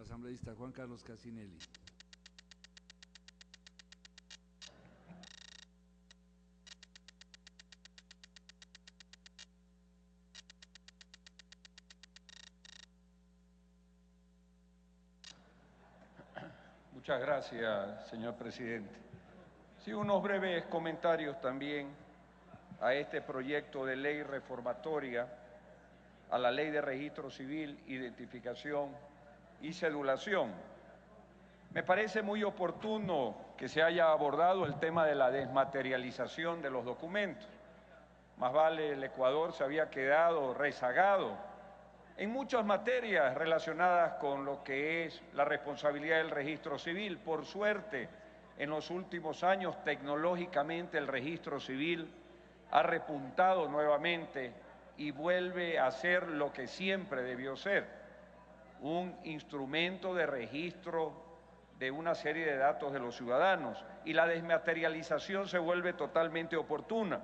Asambleísta Juan Carlos Casinelli. Muchas gracias, señor presidente. Sí, unos breves comentarios también a este proyecto de ley reformatoria a la Ley de Registro Civil, Identificación y Cedulación. Me parece muy oportuno que se haya abordado el tema de la desmaterialización de los documentos. Más vale el Ecuador se había quedado rezagado en muchas materias relacionadas con lo que es la responsabilidad del registro civil. Por suerte, en los últimos años, tecnológicamente, el registro civil ha repuntado nuevamente y vuelve a ser lo que siempre debió ser, un instrumento de registro de una serie de datos de los ciudadanos, y la desmaterialización se vuelve totalmente oportuna.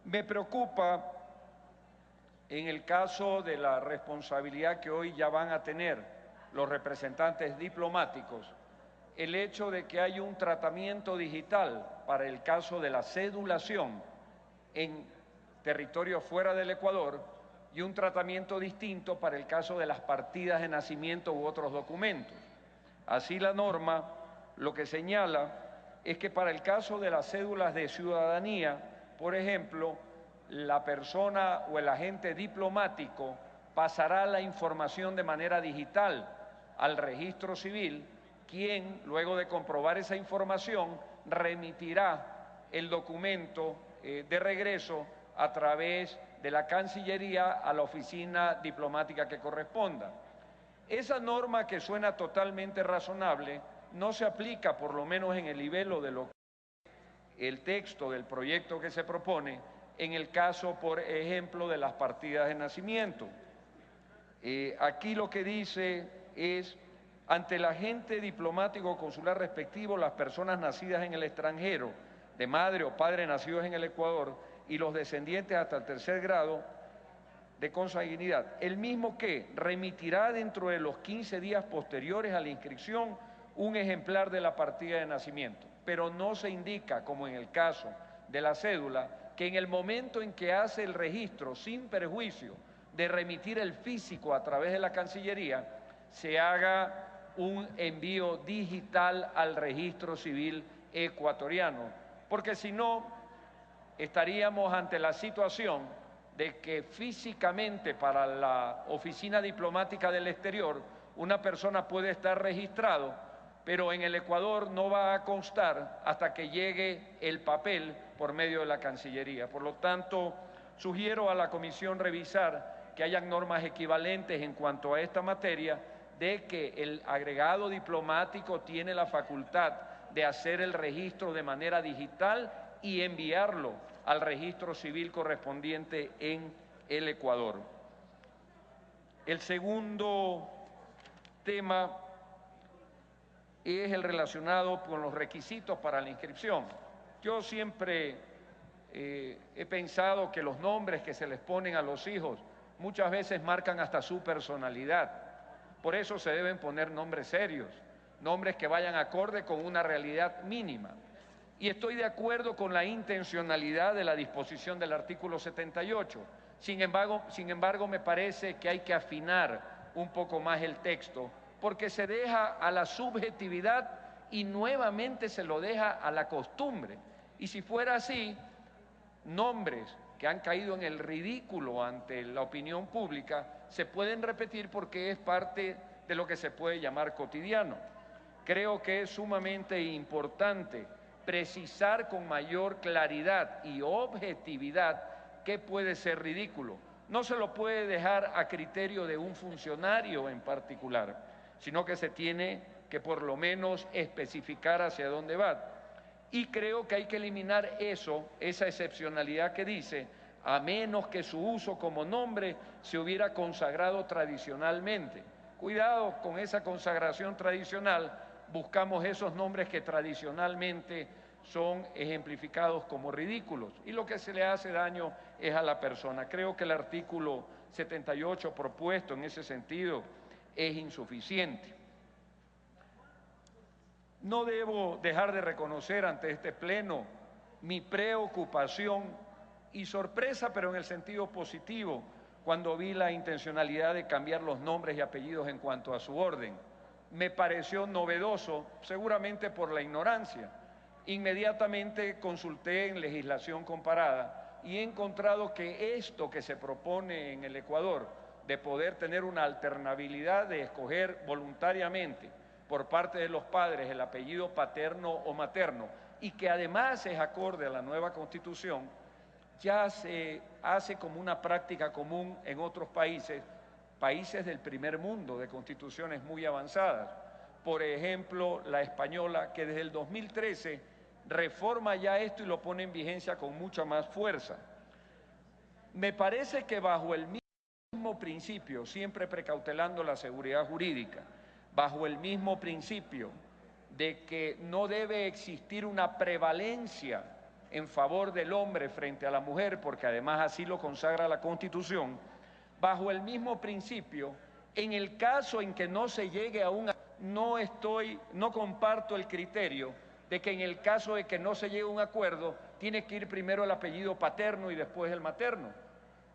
Me preocupa, en el caso de la responsabilidad que hoy ya van a tener los representantes diplomáticos, el hecho de que hay un tratamiento digital para el caso de la cedulación en territorio fuera del Ecuador y un tratamiento distinto para el caso de las partidas de nacimiento u otros documentos. Así, la norma lo que señala es que para el caso de las cédulas de ciudadanía, por ejemplo, la persona o el agente diplomático pasará la información de manera digital al registro civil, quien, luego de comprobar esa información, remitirá el documento de regreso a través de la Cancillería a la oficina diplomática que corresponda. Esa norma, que suena totalmente razonable, no se aplica, por lo menos en el nivel de lo que el texto del proyecto que se propone, en el caso, por ejemplo, de las partidas de nacimiento. Aquí lo que dice es: ante el agente diplomático consular respectivo, las personas nacidas en el extranjero, de madre o padre nacidos en el Ecuador, y los descendientes hasta el tercer grado de consanguinidad, el mismo que remitirá dentro de los 15 días posteriores a la inscripción un ejemplar de la partida de nacimiento. Pero no se indica, como en el caso de la cédula, que en el momento en que hace el registro, sin perjuicio de remitir el físico a través de la Cancillería, se haga un envío digital al registro civil ecuatoriano, porque si no, estaríamos ante la situación de que físicamente para la oficina diplomática del exterior una persona puede estar registrado, pero en el Ecuador no va a constar hasta que llegue el papel por medio de la Cancillería. Por lo tanto, sugiero a la Comisión revisar que hayan normas equivalentes en cuanto a esta materia, de que el agregado diplomático tiene la facultad de hacer el registro de manera digital y enviarlo al registro civil correspondiente en el Ecuador. El segundo tema es el relacionado con los requisitos para la inscripción. Yo siempre he pensado que los nombres que se les ponen a los hijos muchas veces marcan hasta su personalidad. Por eso se deben poner nombres serios, nombres que vayan acorde con una realidad mínima. Y estoy de acuerdo con la intencionalidad de la disposición del artículo 78. Sin embargo, me parece que hay que afinar un poco más el texto, porque se deja a la subjetividad y nuevamente se lo deja a la costumbre. Y si fuera así, nombres que han caído en el ridículo ante la opinión pública se pueden repetir porque es parte de lo que se puede llamar cotidiano. Creo que es sumamente importante precisar con mayor claridad y objetividad qué puede ser ridículo. No se lo puede dejar a criterio de un funcionario en particular, sino que se tiene que por lo menos especificar hacia dónde va. Y creo que hay que eliminar esa excepcionalidad que dice: a menos que su uso como nombre se hubiera consagrado tradicionalmente. Cuidado con esa consagración tradicional. Buscamos esos nombres que tradicionalmente son ejemplificados como ridículos, y lo que se le hace daño es a la persona. Creo que el artículo 78 propuesto en ese sentido es insuficiente. No debo dejar de reconocer ante este Pleno mi preocupación y sorpresa, pero en el sentido positivo, cuando vi la intencionalidad de cambiar los nombres y apellidos en cuanto a su orden. Me pareció novedoso, seguramente por la ignorancia. Inmediatamente consulté en legislación comparada y he encontrado que esto que se propone en el Ecuador, de poder tener una alternabilidad de escoger voluntariamente por parte de los padres el apellido paterno o materno, y que además es acorde a la nueva Constitución, ya se hace como una práctica común en otros países, países del primer mundo, de constituciones muy avanzadas. Por ejemplo, la española, que desde el 2013 reforma ya esto y lo pone en vigencia con mucha más fuerza. Me parece que bajo el mismo principio, siempre precautelando la seguridad jurídica, bajo el mismo principio de que no debe existir una prevalencia en favor del hombre frente a la mujer, porque además así lo consagra la Constitución, bajo el mismo principio, en el caso en que no se llegue a no comparto el criterio de que en el caso de que no se llegue a un acuerdo, tiene que ir primero el apellido paterno y después el materno.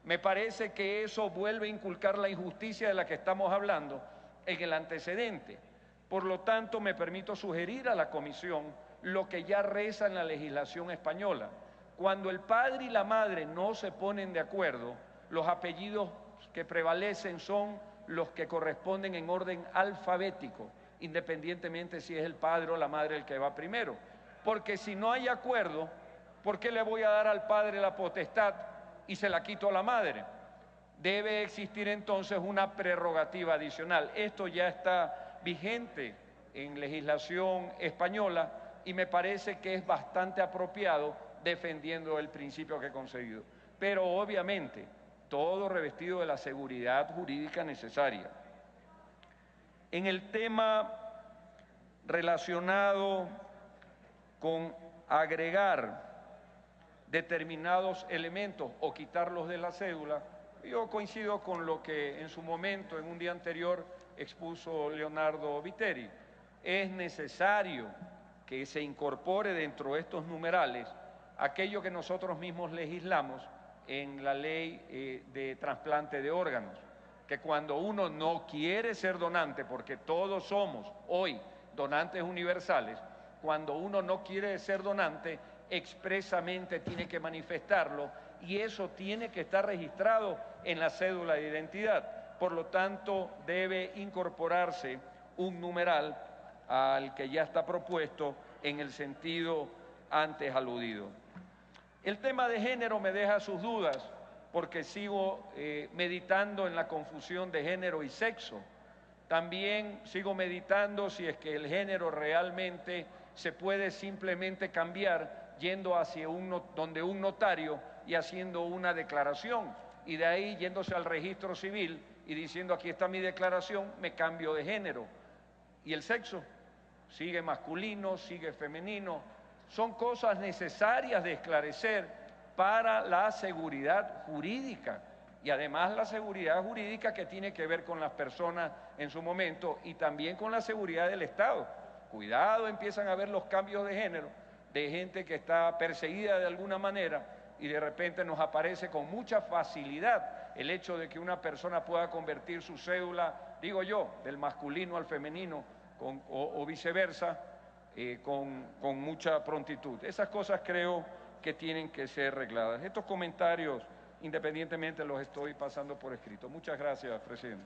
Me parece que eso vuelve a inculcar la injusticia de la que estamos hablando en el antecedente. Por lo tanto, me permito sugerir a la Comisión lo que ya reza en la legislación española. Cuando el padre y la madre no se ponen de acuerdo, los apellidos que prevalecen son los que corresponden en orden alfabético, independientemente si es el padre o la madre el que va primero. Porque si no hay acuerdo, ¿por qué le voy a dar al padre la potestad y se la quito a la madre? Debe existir entonces una prerrogativa adicional. Esto ya está vigente en legislación española y me parece que es bastante apropiado defendiendo el principio que he concebido. Pero obviamente, todo revestido de la seguridad jurídica necesaria. En el tema relacionado con agregar determinados elementos o quitarlos de la cédula, yo coincido con lo que en su momento, en un día anterior, expuso Leonardo Viteri. Es necesario que se incorpore dentro de estos numerales aquello que nosotros mismos legislamos en la ley de trasplante de órganos, que cuando uno no quiere ser donante, porque todos somos hoy donantes universales, cuando uno no quiere ser donante, expresamente tiene que manifestarlo y eso tiene que estar registrado en la cédula de identidad. Por lo tanto, debe incorporarse un numeral al que ya está propuesto en el sentido antes aludido. El tema de género me deja sus dudas porque sigo meditando en la confusión de género y sexo. También sigo meditando si es que el género realmente se puede simplemente cambiar yendo hacia donde un notario y haciendo una declaración y de ahí yéndose al registro civil y diciendo aquí está mi declaración, me cambio de género. ¿Y el sexo? Sigue masculino, sigue femenino. Son cosas necesarias de esclarecer para la seguridad jurídica y además la seguridad jurídica que tiene que ver con las personas en su momento y también con la seguridad del Estado. Cuidado, empiezan a haber los cambios de género de gente que está perseguida de alguna manera y de repente nos aparece con mucha facilidad el hecho de que una persona pueda convertir su cédula, digo yo, del masculino al femenino o viceversa, con mucha prontitud. Esas cosas creo que tienen que ser arregladas. Estos comentarios, independientemente, los estoy pasando por escrito. Muchas gracias, presidente.